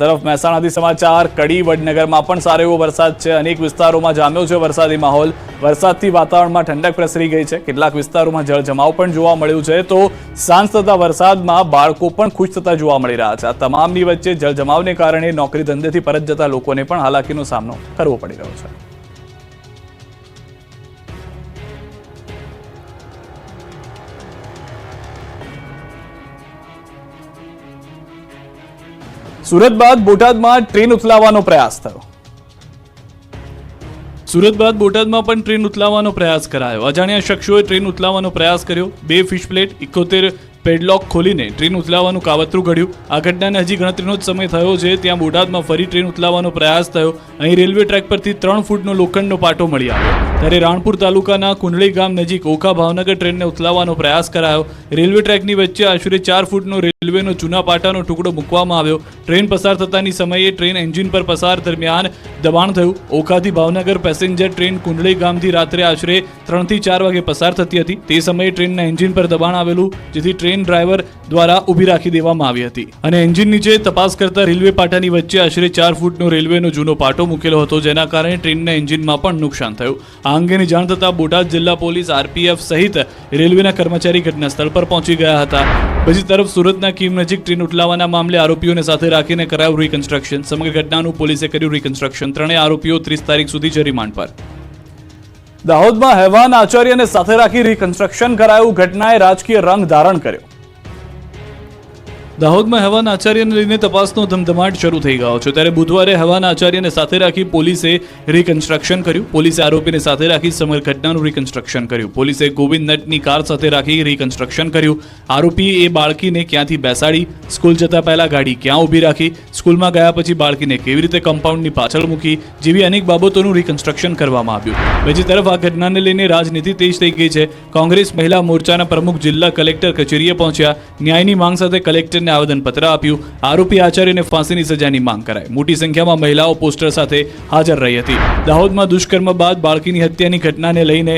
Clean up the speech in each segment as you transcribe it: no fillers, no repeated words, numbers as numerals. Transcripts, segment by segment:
તરફ મહેસાણાથી સમાચાર કડી વડનગરમાં પણ સારો એવો વરસાદ છે। અનેક વિસ્તારોમાં જામ્યો છે વરસાદી માહોલ। વરસાદથી વાતાવરણમાં ઠંડક પ્રસરી ગઈ છે। કેટલાક વિસ્તારોમાં જળજમાવ પણ જોવા મળ્યું છે, તો સાંજ થતા વરસાદમાં બાળકો પણ ખુશ થતા જોવા મળી રહ્યા છે। આ તમામની વચ્ચે જળજમાવને કારણે નોકરી ધંધેથી પરત જતા લોકોને પણ હાલાકીનો સામનો કરવો પડી રહ્યો છે। સુરત બાદ બોટાદમાં ટ્રેન ઉથલાવવાનો પ્રયાસ થયો। સુરત બાદ બોટાદમાં પણ ટ્રેન ઉથલાવવાનો પ્રયાસ કરાયો। અજાણ્યા શખ્સોએ ટ્રેન ઉથલાવવાનો પ્રયાસ કર્યો। 2 ફિશ પ્લેટ 71 પેડલોક ખોલીને ટ્રેન ઉથલાવવાનું કાવતરું ઘડ્યું। આ ઘટનાને હજી ગણતરીનો જ સમય થયો છે, ત્યાં બોટાદમાં ફરી ટ્રેન ઉથલાવવાનો પ્રયાસ થયો। અહીં રેલવે ટ્રેક પરથી 3 ફૂટનો લોખંડનો પાટો મળી આવ્યો, ત્યારે રાણપુર તાલુકાના કુંડળી ગામ નજીક ઓખા ભાવનગર ટ્રેનને ઉથલાવવાનો પ્રયાસ કરાયો। રેલવે ટ્રેકની વચ્ચે આશરે 4 ફૂટનો રેલવેનો જૂના પાટાનો ટુકડો મૂકવામાં આવ્યો। ટ્રેન પસાર થતાની સમયે ટ્રેન એન્જિન પર પસાર દરમિયાન દબાણ થયું। ઓખાથી ભાવનગર પેસેન્જર ટ્રેન કુંડળી ગામથી રાત્રે આશરે 3 થી 4 વાગે પસાર થતી હતી। તે સમયે ટ્રેનના એન્જિન પર દબાણ આવેલું, જેથી ટ્રેન ડ્રાઈવર દ્વારા ઊભી રાખી દેવામાં આવી હતી અને એન્જિન નીચે તપાસ કરતા રેલવે પાટાની વચ્ચે આશરે 4 ફૂટનો રેલવેનો જૂનો પાટો મૂકેલો હતો, જેના કારણે ટ્રેનના એન્જિનમાં પણ નુકસાન થયું। આ અંગેની જાણ થતાં બોટાદ જિલ્લા પોલીસ, આરપીએફ સહિત રેલવેના કર્મચારી ઘટના સ્થળ પર પહોંચી ગયા હતા। બીજી તરફ સુરતના કીમ નજીક ટ્રેન ઉથલાવવાના મામલે આરોપીઓને સાથે રાખીને કરાયું રિકન્સ્ટ્રક્શન। સમગ્ર ઘટનાનું પોલીસે કર્યું રિકન્સ્ટ્રક્શન। ત્રણેય આરોપીઓ 30 તારીખ સુધી છે રિમાન્ડ પર। દાહોદમાં હેવાન આચાર્યને સાથે રાખી રિકન્સ્ટ્રક્શન કરાયું, ઘટનાએ રાજકીય રંગ ધારણ કર્યો। દાહોદમાં હેવાન આચાર્યને લઈને તપાસનો ધમધમાટ શરૂ થઈ ગયો છે, ત્યારે બુધવારે હેવાન આચાર્યને સાથે રાખી પોલીસે રિકન્સ્ટ્રક્શન કર્યું। પોલીસે આરોપીને સાથે રાખી સમગ્ર ઘટનાનું રિકન્સ્ટ્રક્શન કર્યું। પોલીસે ગોવિંદ નટની કાર સાથે રાખી રિકન્સ્ટ્રક્શન કર્યું। આરોપીએ એ બાળકીને ક્યાંથી બેસાડી, સ્કૂલ જતા પહેલા ગાડી ક્યાં ઊભી રાખી, સ્કૂલમાં ગયા પછી બાળકીને કેવી રીતે કમ્પાઉન્ડની પાછળ મૂકી, જેવી અનેક બાબતોનું રિકન્સ્ટ્રક્શન કરવામાં આવ્યું। બીજી તરફ આ ઘટનાને લઈને રાજનીતિ તેજ થઈ ગઈ છે। કોંગ્રેસ મહિલા મોરચાના પ્રમુખ જિલ્લા કલેક્ટર કચેરીએ પહોંચ્યા। ન્યાયની માંગ સાથે કલેક્ટરને આવેદનપત્ર આપ્યું। આરોપી આચાર્યને ફાંસીની સજાની માંગ કરાઈ। મોટી સંખ્યામાં મહિલાઓ પોસ્ટર સાથે હાજર રહી હતી। દાહોદમાં દુષ્કર્મ બાદ બાળકીની હત્યાની ઘટનાને લઈને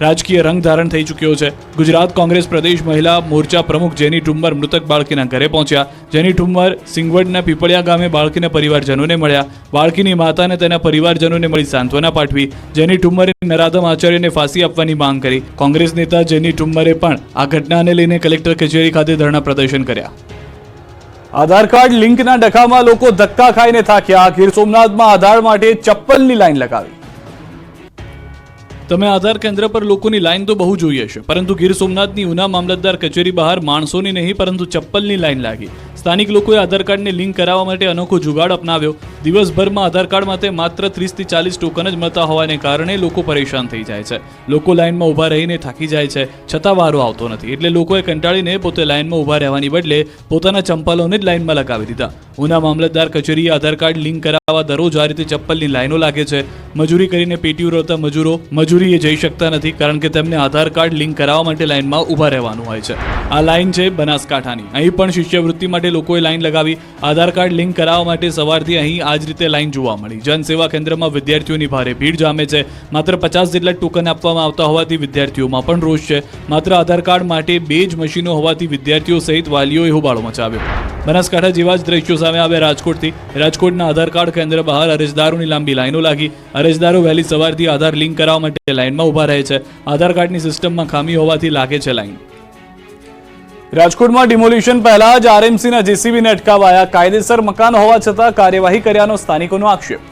રાજકીય રંગ ધારણ થઈ ચૂક્યો છે। ગુજરાત કોંગ્રેસ પ્રદેશ મહિલા મોરચા પ્રમુખ જેની ઠુમ્મર મૃતક બાળકીના ઘરે પહોંચ્યા। જેની ઠુમ્મર સિંગવડના પીપળિયા ગામે બાળકીના પરિવારજનોને મળ્યા। બાળકીની માતાને તેના પરિવારજનોને મળી સાંત્વના પાઠવી। જેની ઠુમ્મરે નરાધમ આચાર્યને ફાંસી આપવાની માંગ કરી। કોંગ્રેસ નેતા જેની ઠુમ્મરે પણ આ ઘટનાને લઈને કલેક્ટર કચેરી ખાતે ધરણા પ્રદર્શન કર્યા। આધાર કાર્ડ લિંકના ડખામાં લોકો ધક્કા ખાઈને થાક્યા। ગીર સોમનાથમાં આધાર માટે ચપ્પલની લાઈન લગાવી। તમે આધાર કેન્દ્ર પર લોકોની લાઈન તો બહુ જોઈ હશે, પરંતુ ગીર સોમનાથની ઉના મામલતદાર કચેરી બહાર માણસોની નહીં પરંતુ ચપ્પલની લાઈન લાગી। સ્થાનિક લોકોએ આધાર કાર્ડને લિંક કરાવવા માટે અનોખો જુગાડ અપનાવ્યો। દિવસભરમાં આધાર કાર્ડ માટે માત્ર 30 થી 40 ટોકન જ મળતા હોવાને કારણે લોકો પરેશાન થઈ જાય છે। લોકો લાઈનમાં ઊભા રહીને થાકી જાય છે, છતાં વારો આવતો નથી, એટલે લોકોએ કંટાળીને પોતે લાઈનમાં ઊભા રહેવાની બદલે પોતાના ચંપલોને જ લાઈનમાં લગાવી દીધા। ઉના મામલતદાર કચેરીએ આધાર કાર્ડ લિંક કરાવવા દરરોજ આ રીતે ચપ્પલની લાઈનો લાગે છે। મજૂરી કરીને પેટીઓ રોતા મજૂરો મજૂરીએ જઈ શકતા નથી, કારણ કે તેમને આધાર કાર્ડ લિંક કરાવવા માટે લાઈનમાં ઊભા રહેવાનું હોય છે। આ લાઈન છે બનાસકાંઠાની। અહીં પણ શિષ્યવૃત્તિ માટે લોકોએ લાઈન લગાવી। આધાર કાર્ડ લિંક કરાવવા માટે સવારથી અહીં આ જ રીતે લાઈન જોવા મળી। જનસેવા કેન્દ્રમાં વિદ્યાર્થીઓની ભારે ભીડ જામે છે। માત્ર 50 જેટલા ટોકન આપવામાં આવતા હોવાથી વિદ્યાર્થીઓમાં પણ રોષ છે। માત્ર આધાર કાર્ડ માટે 2 જ મશીનો હોવાથી વિદ્યાર્થીઓ સહિત વાલીઓએ હોબાળો મચાવ્યો। બનાસકાંઠા જેવા જ દ્રશ્યો સામે આવ્યા રાજકોટથી। રાજકોટના આધાર કાર્ડ કેન્દ્ર બહાર અરજદારોની લાંબી લાઈનો લાગી। અરજદારો વહેલી સવારથી આધાર લિંક કરાવવા માટે લાઈનમાં ઊભા રહે છે। આધાર કાર્ડની સિસ્ટમમાં ખામી હોવાથી લાગે છે લાઈન। રાજકોટમાં ડિમોલિશન પહેલા જ આરએમસીના જેસીબીને અટકાવાયા। કાયદેસર મકાન હોવા છતાં કાર્યવાહી કર્યાનો સ્થાનિકોનો આક્ષેપ।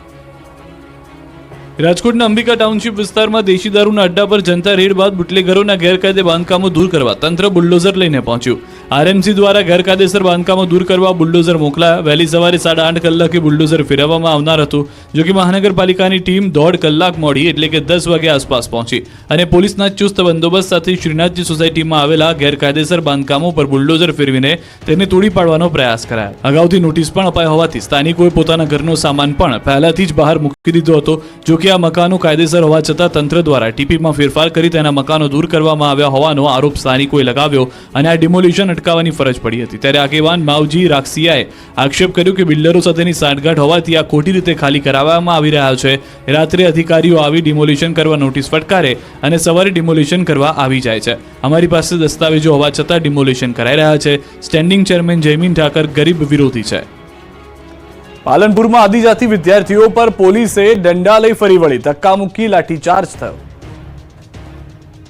રાજકોટના અંબિકા ટાઉનશીપ વિસ્તારમાં દેશી દારૂના અડ્ડા પર જનતા રેડ બાદ બુટલેગરોના ગેરકાયદે બાંધકામો દૂર કરવા તંત્ર બુલડોઝર લઈને પહોંચ્યું। આરએમસી દ્વારા ગેરકાયદેસર બાંધકામો દૂર કરવા બુલડોઝર મોકલાયા। વહેલી સવારે 8:30 કલાકે બુલડોઝર ફેરવવામાં આવનાર હતું, જો કે મહાનગરપાલિકાની ટીમ 1.5 કલાક મોડી એટલે કે 10 વાગ્યા આસપાસ પહોંચી અને પોલીસના ચુસ્ત બંદોબસ્ત સાથે શ્રીનાથજી સોસાયટીમાં આવેલા ગેરકાયદેસર બાંધકામો પર બુલડોઝર ફેરવીને તેને તોડી પાડવાનો પ્રયાસ કરાયો। અગાઉથી નોટિસ પણ અપાઈ હોવાથી સ્થાનિકોએ પોતાના ઘરનો સામાન પણ પહેલાથી જ બહાર મૂકી દીધો હતો। જો કે આ મકાનો કાયદેસર હોવા છતાં તંત્ર દ્વારા ટીપીમાં ફેરફાર કરી તેના મકાનો દૂર કરવામાં આવ્યા હોવાનો આરોપ સ્થાનિકોએ લગાવ્યો અને આ ડિમોલિશન અટકાવવાની ફરજ પડી હતી। ત્યારે આગેવાન માવજી રાક્ષિયાએ આક્ષેપ કર્યો કે બિલ્ડરો સાથેની સાંઠગાંઠ હોવાથી આ ખોટી રીતે ખાલી કરાવવામાં આવી રહ્યા છે। રાત્રે અધિકારીઓ આવી ડિમોલિશન કરવા નોટિસ ફટકારે અને સવારે ડિમોલિશન કરવા આવી જાય છે। અમારી પાસે દસ્તાવેજો હોવા છતાં ડિમોલિશન કરાઈ રહ્યા છે। સ્ટેન્ડિંગ ચેરમેન જયમીન ઠાકર ગરીબ વિરોધી છે। પાલનપુરમાં આદિજાતિ વિદ્યાર્થીઓ પર પોલીસે દંડા લઈ ફરી વળી ધક્કા મૂકી લાઠીચાર્જ થયો.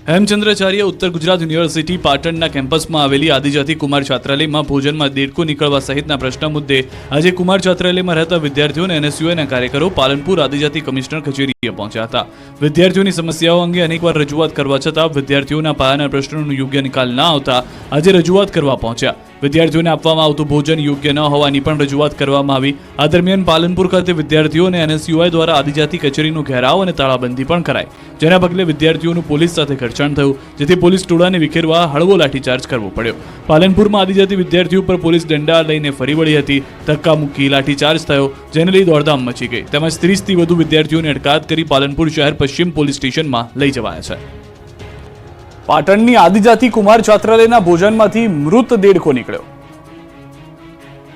હેમચંદ્રાચાર્ય ઉત્તર ગુજરાત યુનિવર્સિટી પાટણના કેમ્પસમાં આવેલી આદિજાતિ કુમાર છાત્રાલયમાં ભોજનમાં દેડકો નીકળવા સહિતના પ્રશ્ન મુદ્દે આજે કુમાર છાત્રાલયમાં રહેતા વિદ્યાર્થીઓ અને એનએસયુઆઈના કાર્યકરો પાલનપુર આદિજાતિ કમિશનર કચેરીએ પહોંચ્યા હતા. વિદ્યાર્થીઓની સમસ્યાઓ અંગે અનેકવાર રજૂઆત કરવા છતાં વિદ્યાર્થીઓના પાયાના પ્રશ્નોનો યોગ્ય નિકાલ ન આવતા આજે રજૂઆત કરવા પહોંચ્યા. વિદ્યાર્થીઓને આપવામાં આવતું ભોજન યોગ્ય ન હોવાની પણ રજૂઆત કરવામાં આવી. આ દરમિયાન પાલનપુર ખાતે વિદ્યાર્થીઓ અને એનએસયુઆઈ દ્વારા આદિજાતિ કચેરીનો ઘેરાવ અને તાળાબંધી પણ કરાઈ, જેના પગલે વિદ્યાર્થીઓનું પોલીસ સાથે ઘર્ષણ થયું, જેથી પોલીસ ટોળાને વિખેરવા હળવો લાઠીચાર્જ કરવો પડ્યો. પાલનપુરમાં આદિજાતિ વિદ્યાર્થીઓ પર પોલીસ દંડા લઈને ફરી વળી હતી. ધક્કા મૂકી લાઠીચાર્જ થયો, જેને લઈ દોડધામ મચી ગઈ. તેમજ 30થી વધુ વિદ્યાર્થીઓને અટકાયત કરી પાલનપુર શહેર પશ્ચિમ પોલીસ સ્ટેશનમાં લઈ જવાયા છે. પાટણની આદિજાતિ કુમાર છાત્રાલયના ભોજનમાંથી મૃત દેડકો નીકળ્યો.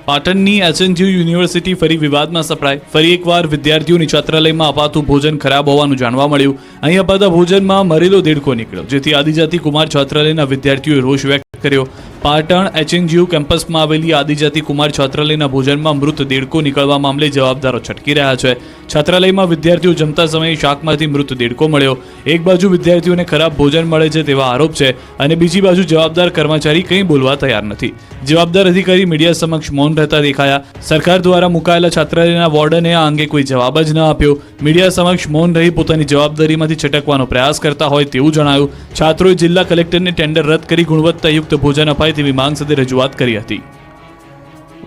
પાટણની એચએનયુ યુનિવર્સિટી ફરી વિવાદમાં સપડાઈ. ફરી એકવાર વિદ્યાર્થીઓની છાત્રાલયમાં અપાતું ભોજન ખરાબ હોવાનું જાણવા મળ્યું. અહીં અપાતા ભોજનમાં મરેલો દેડકો નીકળ્યો, જેથી આદિજાતિ કુમાર છાત્રાલયના વિદ્યાર્થીઓએ રોષ વ્યક્ત કર્યો. પાટણ એચએનયુ કેમ્પસમાં આવેલી આદિજાતિ કુમાર છાત્રાલયના ભોજનમાં મૃત દેડકો નીકળવા મામલે જવાબદારો છટકી રહ્યા છે. છાત્રાલયમાં વિદ્યાર્થીઓ જમતા સમયે શાકમાંથી મૃત દેડકો મળ્યો. એક બાજુ વિદ્યાર્થીઓને ખરાબ ભોજન મળે છે તેવા આરોપ છે, અને બીજી બાજુ જવાબદાર કર્મચારી કંઈ બોલવા તૈયાર નથી. જવાબદાર અધિકારી મીડિયા સમક્ષ મૌન રહેતા દેખાયા. સરકાર દ્વારા મુકાયેલા છાત્રાલયના વોર્ડને આ અંગે કોઈ જવાબ જ ન આપ્યો. મીડિયા સમક્ષ મૌન રહી પોતાની જવાબદારીમાંથી છટકવાનો પ્રયાસ કરતા હોય તેવું જણાયું. છાત્રોએ જિલ્લા કલેક્ટરને ટેન્ડર રદ કરી ગુણવત્તાયુક્ત ભોજન અપાય તેવી માંગ સાથે રજૂઆત કરી હતી.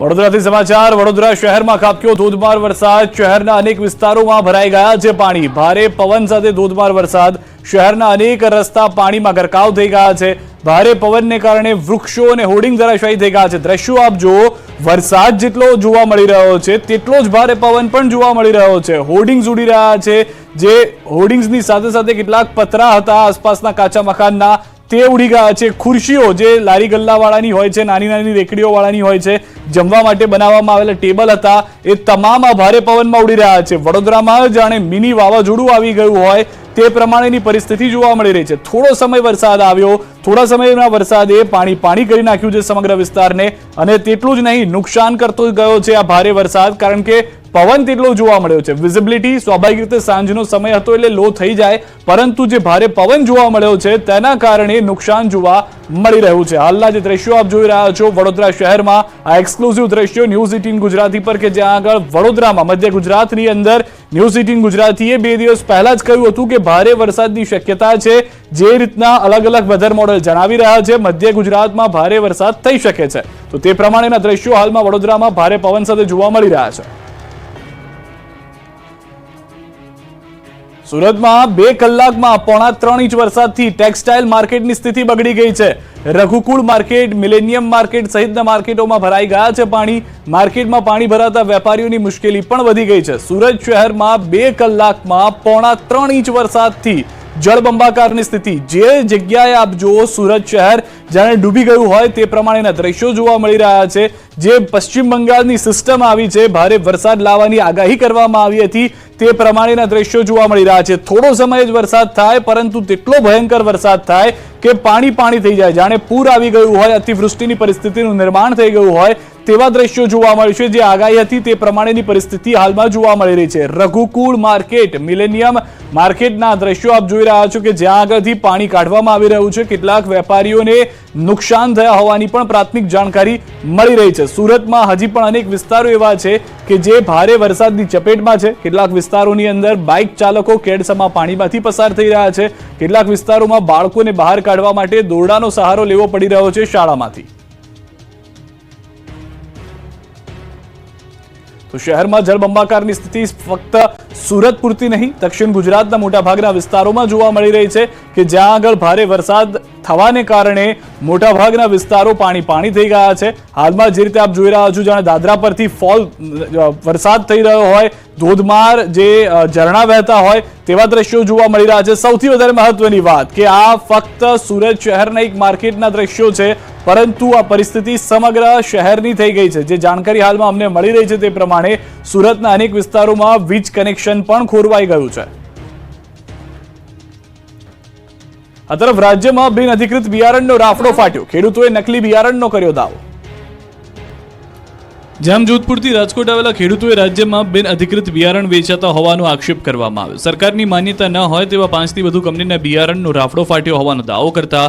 વડોદરાથી સમાચાર. વડોદરા શહેરમાં ખાબક્યો ધોધમાર વરસાદ. શહેરના અનેક વિસ્તારોમાં ભરાઈ ગયા છે પાણી. ભારે પવન સાથે ધોધમાર વરસાદ. શહેરના અનેક રસ્તા પાણીમાં ગરકાવ થઈ ગયા છે. ભારે પવનને કારણે વૃક્ષો અને હોર્ડિંગ ધરાશાયી થઈ ગયા છે. દ્રશ્યો આપ જુઓ. વરસાદ જેટલો જોવા મળી રહ્યો છે તેટલો જ ભારે પવન પણ જોવા મળી રહ્યો છે. હોર્ડિંગ્સ ઉડી રહ્યા છે. જે હોર્ડિંગ્સની સાથે સાથે કેટલાક પતરા હતા આસપાસના કાચા મકાનના, તે ઉડી ગયા છે. ખુરશીઓ જે લારી ગલ્લાવાળાની હોય છે, નાની નાની રેકડીઓ વાળાની હોય છે, જમવા માટે બનાવવામાં આવેલા ટેબલ હતા, એ તમામ આ ભારે પવનમાં ઉડી રહ્યા છે. વડોદરામાં જાણે મિની વાવાઝોડું આવી ગયું હોય તે પ્રમાણેની પરિસ્થિતિ જોવા મળી રહી છે. થોડો સમય વરસાદ આવ્યો, થોડા સમયના વરસાદે પાણી કરી નાખ્યું છે સમગ્ર વિસ્તારને, અને તેટલું જ નહીં, નુકસાન કરતો ગયો છે આ ભારે વરસાદ, કારણ કે પવન તેટલો જોવા મળ્યો છે. વિઝિબિલિટી સ્વાભાવિક રીતે સાંજનો સમય હતો એટલે લો થઈ જાય, પરંતુ જે ભારે પવન જોવા મળ્યો છે તેના કારણે નુકસાન જોવા મળી રહ્યું છે. હાલના જે દ્રશ્યો આપ જોઈ રહ્યા છો વડોદરા શહેરમાં, આ એક્સક્લુઝિવ દ્રશ્યો ન્યૂઝ 18 ગુજરાતી પર, કે જ્યાં આગળ વડોદરામાં મધ્ય ગુજરાતની અંદર ન્યૂઝ 18 ગુજરાતીએ 2 દિવસ પહેલા જ કહ્યું હતું કે ભારે વરસાદની શક્યતા છે. જે રીતના અલગ અલગ વેધર મોડેલ જણાવી રહ્યા છે, મધ્ય ગુજરાતમાં ભારે વરસાદ થઈ શકે છે. તો તે પ્રમાણેના દ્રશ્યો હાલમાં વડોદરામાં ભારે પવન સાથે જોવા મળી રહ્યા છે. સુરતમાં 2 કલાકમાં 3.5 ઇંચ વરસાદથી ટેક્સટાઇલ માર્કેટની સ્થિતિ બગડી ગઈ છે. રઘુકુળ માર્કેટ, મિલેનિયમ માર્કેટ સહિતના માર્કેટોમાં ભરાઈ ગયા છે પાણી. માર્કેટમાં પાણી ભરાતા વેપારીઓની મુશ્કેલી પણ વધી ગઈ છે. સુરત શહેરમાં 2 કલાકમાં 3.5 ઇંચ વરસાદથી જળબંબાકારની સ્થિતિ. જે જગ્યાએ આપ જુઓ સુરત શહેર જાણે ડૂબી ગયું હોય તે પ્રમાણેના દ્રશ્યો જોવા મળી રહ્યા છે. જે પશ્ચિમ બંગાળની સિસ્ટમ આવી છે, ભારે વરસાદ લાવવાની આગાહી કરવામાં આવી હતી, તે પ્રમાણેના દ્રશ્યો જોવા મળી રહ્યા છે. થોડો સમય જ વરસાદ થાય, પરંતુ તેટલો ભયંકર વરસાદ થાય કે પાણી થઈ જાય, જાણે પૂર આવી ગયું હોય, અતિવૃષ્ટિની પરિસ્થિતિનું નિર્માણ થઈ ગયું હોય તેવા દ્રશ્યો જોવા મળ્યું છે. જે આગાહી હતી તે પ્રમાણેની પરિસ્થિતિ હાલમાં જોવા મળી રહી છે. રઘુકુળ માર્કેટ, મિલેનિયમ માર્કેટના દ્રશ્યો આપ જોઈ રહ્યા છો કે જ્યાં આગળથી પાણી કાઢવામાં આવી રહ્યું છે. કેટલાક વેપારીઓને નુકસાન થયા હોવાની પણ પ્રાથમિક જાણકારી મળી રહી છે. સુરતમાં હજી પણ અનેક વિસ્તારો એવા છે કે જે ભારે વરસાદની ચપેટમાં છે. કેટલાક વિસ્તારોની અંદર બાઇક ચાલકો કેડસમાં પાણીમાંથી પસાર થઈ રહ્યા છે. કેટલાક વિસ્તારોમાં બાળકોને બહાર કાઢવા માટે દોરડાનો સહારો લેવો પડી રહ્યો છે શાળામાંથી. તો શહેરમાં જળબંબાકારની સ્થિતિ ફક્ત સુરત પૂરતી નહીં, દક્ષિણ ગુજરાતના મોટાભાગના વિસ્તારોમાં જોવા મળી રહી છે કે જ્યાં આગળ ભારે વરસાદ થવાને કારણે મોટાભાગના વિસ્તારો પાણી થઈ ગયા છે. હાલમાં જે રીતે આપ જોઈ રહ્યા છો, જાણે દાદરા પરથી વરસાદ થઈ રહ્યો હોય, ધોધમાર જે ઝરણા વહેતા હોય તેવા દ્રશ્યો જોવા મળી રહ્યા છે. સૌથી વધારે મહત્વની વાત કે આ ફક્ત સુરત શહેરના એક માર્કેટના દ્રશ્યો છે, પરંતુ આ પરિસ્થિતિ સમગ્ર શહેરની થઈ ગઈ છે. જે જાણકારી હાલમાં અમને મળી રહી છે તે પ્રમાણે સુરતના અનેક વિસ્તારોમાં વીજ કનેક્શન પણ ખોરવાઈ ગયું છે. આ તરફ રાજ્યમાં બિનઅધિકૃત બિયારણનો રાફડો ફાટ્યો. ખેડૂતોએ નકલી બિયારણનો કર્યો દાવો. જામજોધપુરથી રાજકોટ આવેલા ખેડૂતોએ રાજ્યમાં બિન અધિકૃત બિયારણ વેચાતા હોવાનો આક્ષેપ કરવામાં આવ્યો. સરકારની માન્યતા ન હોય તેવા 5થી વધુ કંપનીના બિયારણનો રાફડો ફાટ્યો હોવાનો દાવો કરતા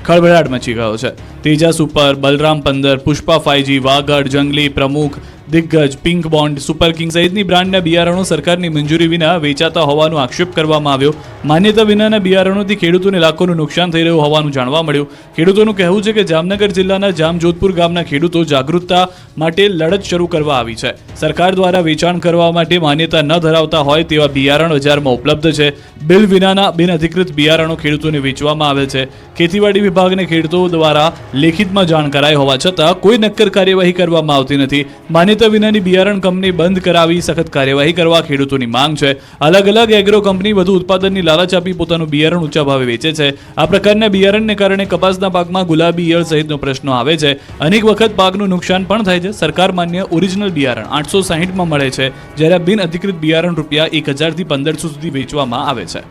ખળભળાટ મચી ગયો છે. તેજા સુપર, બલરામ 15, પુષ્પા 5G, વાગડ, જંગલી, પ્રમુખ, દિગ્ગજ, પિંક બોન્ડ, સુપર કિંગ સહિતની બ્રાન્ડના બિયારણો સરકારની મંજૂરી વિના વેચાતા હોવાનો આક્ષેપ કરવામાં આવ્યો. માન્યતા વિનાના બિયારણોથી ખેડૂતોને લાખોનું નુકસાન થઈ રહ્યું હોવાનું જાણવા મળ્યું. ખેડૂતોનું કહેવું છે કે જામનગર જિલ્લાના જામજોધપુર ગામના ખેડૂતો જાગૃતતા માટે લડત શરૂ કરવા આવી છે. સરકાર દ્વારા વેચાણ કરવા માટે માન્યતા ન ધરાવતા હોય તેવા બિયારણ બજારમાં ઉપલબ્ધ છે. બિલ વિનાના બિનઅધિકૃત બિયારણો ખેડૂતોને વેચવામાં આવે છે. ખેતીવાડી વિભાગને ખેડૂતો દ્વારા લેખિતમાં જાણ કરાઈ હોવા છતાં કોઈ નક્કર કાર્યવાહી કરવામાં આવતી નથી. માન્યતા વિનાની બિયારણ કંપની બંધ કરાવી સખત કાર્યવાહી કરવા ખેડૂતોની માંગ છે. અલગ અલગ એગ્રો કંપની વધુ ઉત્પાદનની લાલચ આપી પોતાનું બિયારણ ઊંચા ભાવે વેચે છે. આ પ્રકારના બિયારણને કારણે કપાસના પાકમાં ગુલાબી ઈયળ સહિતનો પ્રશ્નો આવે છે. અનેક વખત પાકનું નુકસાન પણ થાય છે. સરકાર માન્ય ઓરિજિનલ બિયારણ 860માં મળે છે, જ્યારે બિન અધિકૃત બિયારણ રૂપિયા 1000 થી 1500 સુધી વેચવામાં આવે છે.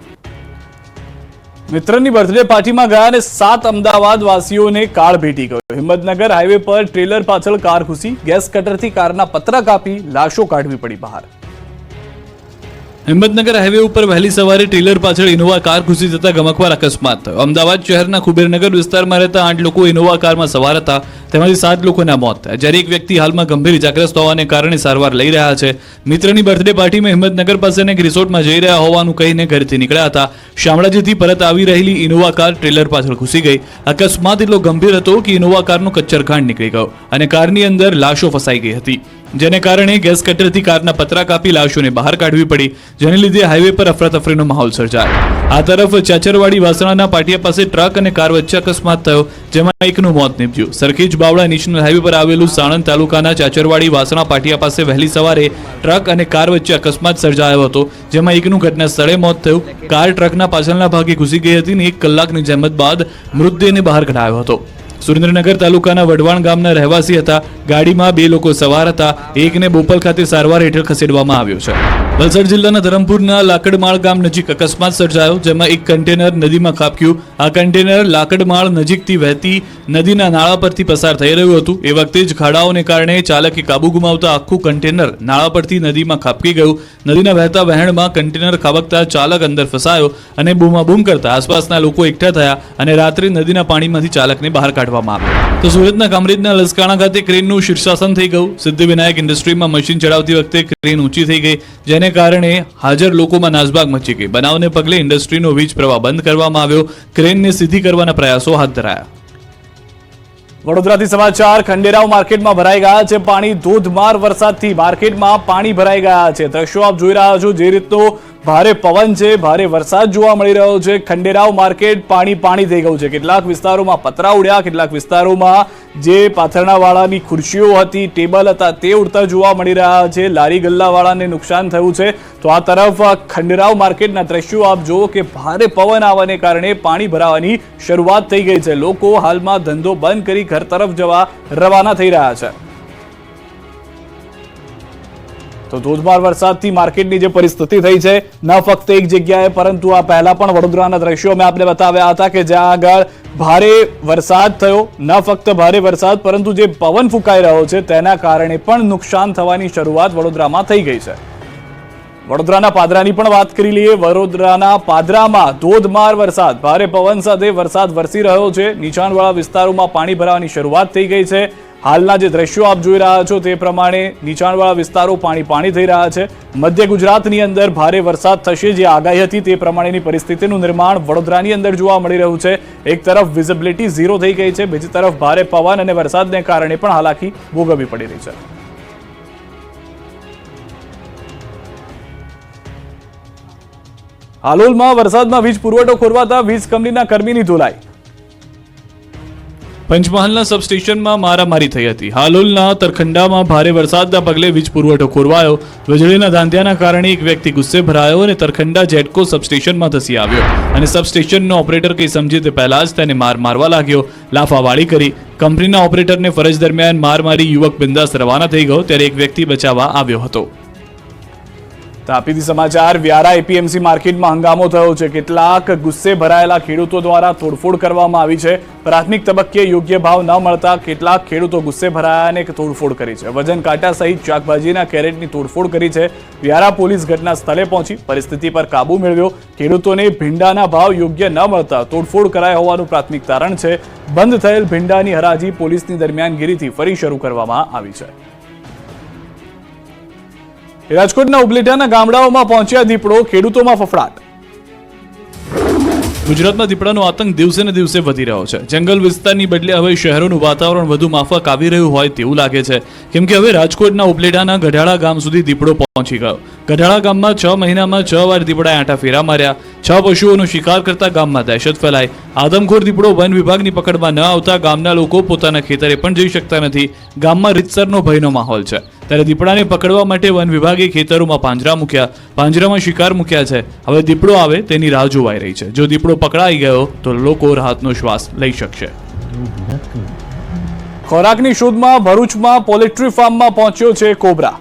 મિત્રની બર્થડે પાર્ટીમાં ગયા અને 7 અમદાવાદ વાસીઓને કાળ ભેટી ગયો. હિંમતનગર હાઈવે પર ટ્રેલર પાછળ કાર ઘૂસી, ગેસ કટરથી કારના પતરા કાપી લાશો કાઢવી પડી બહાર. હિંમતનગર હાઈવે ઉપર વહેલી સવારે ટ્રેલર પાછળ ઇનોવા કાર ઘૂસી જતા ગમખ્વાર અકસ્માત થયો. અમદાવાદ શહેરના કુબેરનગર વિસ્તારમાં રહેતા 8 લોકો ઇનોવા કારમાં સવાર હતા. તેમાંથી 7 લોકોના મોત થયા, જ્યારે એક વ્યક્તિ હાલમાં ગંભીર ઇજાગ્રસ્ત હોવાને કારણે સારવાર લઈ રહ્યા છે. મિત્રની બર્થડે પાર્ટીમાં હિંમતનગર પાસેના એક રિસોર્ટમાં જઈ રહ્યા હોવાનું કહીને ઘરેથી નીકળ્યા હતા. શામળાજીથી પરત આવી રહેલી ઇનોવા કાર ટ્રેલર પાછળ ઘૂસી ગઈ. અકસ્માત એટલો ગંભીર હતો કે ઇનોવા કારનો કચ્છરઘાણ નીકળી ગયો અને કારની અંદર લાશો ફસાઈ ગઈ હતી, જેને કારણે ગેસ કટરથી કારના પતરા કાપી લાશોને બહાર કાઢવી પડી, જેને લીધે હાઈવે પર અફરાતફરીનો માહોલ સર્જાયો. આ તરફ ચાચરવાડી વાસણાના પાટિયા પાસે ટ્રક અને કાર વચ્ચે અકસ્માત થયો, જેમાં એકનું મોત નીપજ્યું. સરખેજ બાવળા નેશનલ હાઈવે પર આવેલું સાણંદ તાલુકાના ચાચરવાડી વાસણા પાટિયા પાસે વહેલી સવારે ટ્રક અને કાર વચ્ચે અકસ્માત સર્જાયો હતો, જેમાં એકનું ઘટના સ્થળે મોત થયું. કાર ટ્રકના પાછળના ભાગે ઘૂસી ગઈ હતી અને 1 કલાકની જહેમત બાદ મૃતદેહને બહાર કઢાયો હતો. સુરેન્દ્રનગર તાલુકાના વઢવાણ ગામના રહેવાસી હતા. ગાડીમાં 2 લોકો સવાર હતા. એકને બોપલ ખાતે સારવાર હેઠળ ખસેડવામાં આવ્યો છે. વલસાડ જિલ્લાના ધરમપુરના લાકડમાળ ગામ નજીક અકસ્માત સર્જાયો, જેમાં એક કન્ટેનર નદીમાં ખાબક્યું. આ કન્ટેનર લાકડમાળ નજીકથી વહેતી નદીના નાળા પરથી પસાર થઈ રહ્યું હતું. એ વખતે જ ખાડાઓને કારણે ચાલકે કાબુ ગુમાવતા આખું કન્ટેનર નાળા પરથી નદીમાં ખાબકી ગયું. નદીના વહેતા વહેણમાં કન્ટેનર ખાબકતા ચાલક અંદર ફસાયો અને બૂમાબૂમ કરતા આસપાસના લોકો એકઠા થયા અને રાત્રે નદીના પાણીમાંથી ચાલકને બહાર કાઢવામાં આવ્યો. તો સુરતના કામરેજના લસકાણા ખાતે ક્રેનનું શીર્ષાસન થઈ ગયું. સિદ્ધિવિનાયક ઇન્ડસ્ટ્રીમાં મશીન ચડાવતી વખતે ક્રેન ઊંચી થઈ ગઈ, જેને કારણે હાજર લોકોમાં નાસભાગ મચી ગઈ. બનાવને પગલે ઇન્ડસ્ટ્રીનો વીજ પ્રવાહ બંધ કરવામાં આવ્યો. ક્રેનને સીધી કરવાના પ્રયાસો હાથ ધરાયા. વડોદરાથી સમાચાર. ખંડેરાવ માર્કેટમાં ભરાઈ ગયા છે પાણી. ધોધમાર વરસાદથી માર્કેટમાં પાણી ભરાઈ ગયા છે. દ્રશ્યો આપ જોઈ રહ્યા છો. જે રીતનો ભારે પવન છે, ભારે વરસાદ જોવા મળી રહ્યો છે. ખંડેરાવ માર્કેટ પાણી થઈ ગયું છે. કેટલાક વિસ્તારોમાં પતરા ઉડ્યા, કેટલાક વિસ્તારોમાં જે પાથરણાવાળાની ખુરશીઓ હતી, ટેબલ હતા, તે ઉડતા જોવા મળી રહ્યા છે. લારી ગલ્લાવાળાને નુકસાન થયું છે. તો આ તરફ ખંડેરાવ માર્કેટના દ્રશ્યો આપ જુઓ કે ભારે પવન આવવાને કારણે પાણી ભરાવાની શરૂઆત થઈ ગઈ છે. લોકો હાલમાં ધંધો બંધ કરી ઘર તરફ જવા રવાના થઈ રહ્યા છે. તો ધોધમાર વરસાદથી માર્કેટની જે પરિસ્થિતિ થઈ છે, ન ફક્ત એક જગ્યાએ પરંતુ આ પહેલા પણ વડોદરાના દ્રશ્યો મેં આપને બતાવ્યા હતા કે જ્યાં આગળ ભારે વરસાદ થયો. ન ફક્ત ભારે વરસાદ પરંતુ જે પવન ફૂંકાઈ રહ્યો છે તેના કારણે પણ નુકસાન થવાની શરૂઆત વડોદરામાં થઈ ગઈ છે. વડોદરાના પાદરાની પણ વાત કરી લઈએ. વડોદરાના પાદરામાં ધોધમાર વરસાદ, ભારે પવન સાથે વરસાદ વરસી રહ્યો છે. નીચાણવાળા વિસ્તારોમાં પાણી ભરાવાની શરૂઆત થઈ ગઈ છે. હાલના જે દ્રશ્યો આપ જોઈ રહ્યા છો તે પ્રમાણે નીચાણવાળા વિસ્તારો પાણી થઈ રહ્યા છે. મધ્ય ગુજરાતની અંદર ભારે વરસાદ થશે જે આગાહી હતી તે પ્રમાણેની પરિસ્થિતિનું નિર્માણ વડોદરાની અંદર જોવા મળી રહ્યું છે. એક તરફ વિઝિબિલિટી 0 થઈ ગઈ છે, બીજી તરફ ભારે પવન અને વરસાદને કારણે પણ હાલાકી ભોગવવી પડી રહી છે. હાલોલમાં વરસાદમાં વીજ પુરવઠો ખોરવાતા વીજ કંપનીના કર્મીની ધોલાઈ. પંચમહાલના સબસ્ટેશનમાં મારામારી થઈ હતી. હાલોલના તરખંડામાં ભારે વરસાદના પગલે વીજ પુરવઠો ખોરવાયો. વીજળીના ધાંધિયાના કારણે એક વ્યક્તિ ગુસ્સે ભરાયો અને તરખંડા જેટકો સબસ્ટેશનમાં ધસી આવ્યો અને સબસ્ટેશનનો ઓપરેટર કંઈ સમજે તે પહેલા જ તેને મારવા લાગ્યો. લાફાવાળી કરી કંપનીના ઓપરેટરને ફરજ દરમિયાન મારી યુવક બિંદાસ રવાના થઈ ગયો, ત્યારે એક વ્યક્તિ બચાવવા આવ્યો હતો. તાપીથી સમાચાર વ્યારા એપીએમસી માર્કેટમાં હંગામો થયો છે. કેટલાક ગુસ્સે ભરાયેલા ખેડૂતો દ્વારા તોડફોડ કરવામાં આવી છે. પ્રાથમિક તબક્કે યોગ્ય ભાવ ન મળતા કેટલાક ખેડૂતો ગુસ્સે ભરાયા અને તોડફોડ કરી છે. વજન કાંટા સહિત શાકભાજીના કેરેટની તોડફોડ કરી છે. વ્યારા પોલીસ ઘટના સ્થળે પહોંચી પરિસ્થિતિ પર કાબુ મેળવ્યો. ખેડૂતોને ભીંડાના ભાવ યોગ્ય ન મળતા તોડફોડ કરાઈ હોવાનું પ્રાથમિક તારણ છે. બંધ થયેલ ભીંડાની હરાજી પોલીસની દરમિયાનગીરીથી ફરી શરૂ કરવામાં આવી છે. રાજકોટના ઉપલેટાના ગામડાઓમાં પહોંચ્યા દીપડો, ખેડૂતોમાં ફફડાટ. ગુજરાતમાં દીપડાનો આતંક દિવસે ને દિવસે વધી રહ્યો છે. જંગલ વિસ્તારની બદલે હવે શહેરોનું વાતાવરણ વધુ માફક આવી રહ્યું હોય તેવું લાગે છે, કેમ કે હવે રાજકોટના ઉપલેટાના ગઢાળા ગામ સુધી દીપડો પહોંચી ગયો. ગઢાળા ગામમાં 6 મહિનામાં 6 વાર દીપડાએ આંટા ફેરા માર્યા. 6 પશુઓનો શિકાર કરતા ગામમાં દહેશત ફેલાઈ. આદમખોર દીપડો વન વિભાગની પકડમાં ન આવતા ગામના લોકો પોતાના ખેતરે પણ જઈ શકતા નથી. ગામમાં રીતસરનો ભયનો માહોલ છે. ત્યારે દીપડાને પકડવા માટે વન વિભાગે ખેતરોમાં પાંજરા મૂક્યા, પાંજરામાં શિકાર મૂક્યા છે. હવે દીપડો આવે તેની રાહ જોવાઈ રહી છે. જો દીપડો પકડાઈ ગયો તો લોકો રાહતનો શ્વાસ લઈ શકશે. ખોરાકની શોધમાં ભરૂચમાં પોલ્ટ્રી ફાર્મમાં પહોંચ્યો છે કોબરા.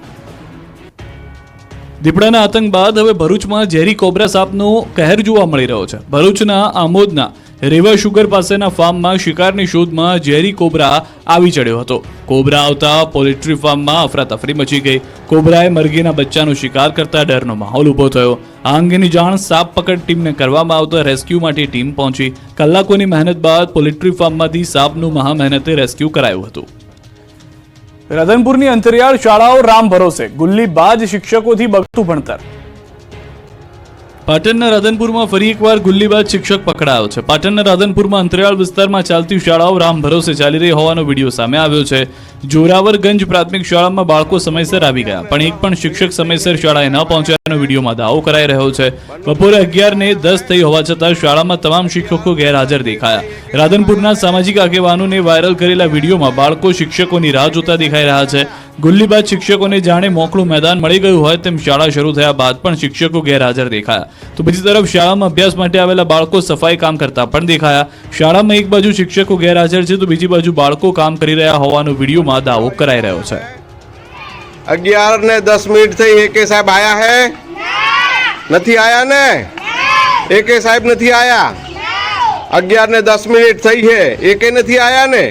દીપડાના આતંક બાદ હવે ભરૂચમાં ઝેરી કોબરા સાપનો કહેર જોવા મળી રહ્યો છે. ભરૂચના આમોદના રેવા શુગર પાસેના ફાર્મમાં શિકારની શોધમાં ઝેરી કોબરા આવી ચડ્યો હતો. કોબરા આવતા પોલ્ટ્રી ફાર્મમાં અફરાતફરી મચી ગઈ. કોબરાએ મરઘીના બચ્ચાનો શિકાર કરતા ડરનો માહોલ ઊભો થયો. આ અંગેની જાણ સાપ પકડ ટીમને કરવામાં આવતા રેસ્ક્યુ માટે ટીમ પહોંચી. કલાકોની મહેનત બાદ પોલ્ટ્રી ફાર્મમાંથી સાપનું મહા મહેનતે રેસ્ક્યુ કરાયું હતું. રાધનપુરની અંતરિયાળ શાળાઓ રામ ભરોસે, ગુલ્લીબાજ શિક્ષકોથી બગતું ભણતર. પાટણના રાધનપુરમાં ફરી એકવાર ગુલ્લીબાજ શિક્ષક પકડાયો છે. પાટણના રાધનપુરમાં અંતરિયાળ વિસ્તારમાં ચાલતી શાળાઓ રામ ભરોસે ચાલી રહી હોવાનો વિડીયો સામે આવ્યો છે. જોરાવરગંજ પ્રાથમિક શાળામાં બાળકો સમયસર આવી ગયા, પણ એક પણ શિક્ષક સમયસર શાળાએ ન પહોંચ્યાનો વિડીયોમાં દાવો કરાઈ રહ્યો છે. બપોરે 11:10 થઈ હોવા છતાં શાળામાં તમામ શિક્ષકો ગેરહાજર દેખાયા. રાધનપુરના સામાજિક આગેવાનોને વાયરલ કરેલા વિડીયોમાં બાળકો શિક્ષકોની રાહ જોતા દેખાઈ રહ્યા છે. ગુલ્લીબાજ શિક્ષકોને જાણે મોકળું મેદાન મળી ગયું હોય તેમ શાળા શરૂ થયા બાદ પણ શિક્ષકો ગેરહાજર દેખાયા. તો બીજી તરફ શાળામાં અભ્યાસ માટે આવેલા બાળકો સફાઈ કામ કરતા પણ દેખાયા. શાળામાં એક બાજુ શિક્ષકો ગેરહાજર છે તો બીજી બાજુ બાળકો કામ કરી રહ્યા હોવાનો વિડીયોમાં દાવો કરાઈ રહ્યો છે. 11:10 થઈ. એકે સાહેબ આયા હે? નથી આયા ને? એકે સાહેબ નથી આયા. 11:10 થઈ છે, એકે નથી આયા ને?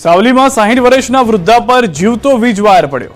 સાવલીમાં 60 વર્ષના વૃદ્ધા પર જીવતો વીજ વાયર પડ્યો.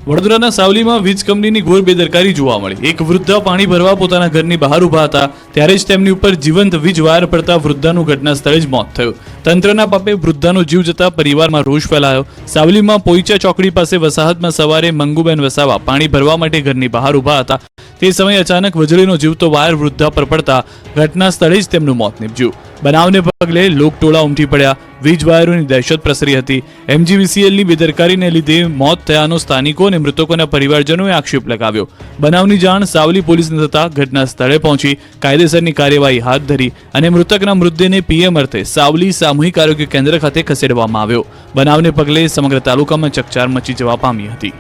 વડોદરાના સાવલીમાં વીજ કંપનીની ઘોર બેદરકારી જોવા મળી. એક વૃદ્ધા પાણી ભરવા પોતાના ઘરની બહાર ઊભા હતા ત્યારે જ તેમની ઉપર જીવંત વીજ વાયર પડતા વૃદ્ધાનું ઘટના સ્થળે જ મોત થયું. તંત્રના પાપે વૃદ્ધાનો જીવ જતા પરિવારમાં રોષ ફેલાયો. સાવલીમાં પોઈચા ચોકડી પાસે વસાહતમાં સવારે મંગુબેન વસાવા પાણી ભરવા માટે ઘરની બહાર ઊભા હતા. તે સમયે અચાનક વીજળીનો જીવતો વાયર વૃદ્ધા પર પડતા ઘટના સ્થળે જ તેમનું મોત નીપજ્યું. બનાવને પગલે લોકટોળા ઉમટી પડ્યા. વીજ વાયરોની દહેશત પ્રસરી હતી. MGVCLની બેદરકારીને લીધે મોત થયાનો સ્થાનિકો અને મૃતકોના પરિવારજનોએ આક્ષેપ લગાવ્યો. બનાવની જાણ સાવલી પોલીસને થતા ઘટના સ્થળે પહોંચી કાયદેસરની કાર્યવાહી હાથ ધરી અને મૃતકના મૃતદેહને PM અર્થે સાવલી સામૂહિક આરોગ્ય કેન્દ્ર ખાતે ખસેડવામાં આવ્યો. બનાવને પગલે સમગ્ર તાલુકામાં ચકચાર મચી જવા પામી હતી.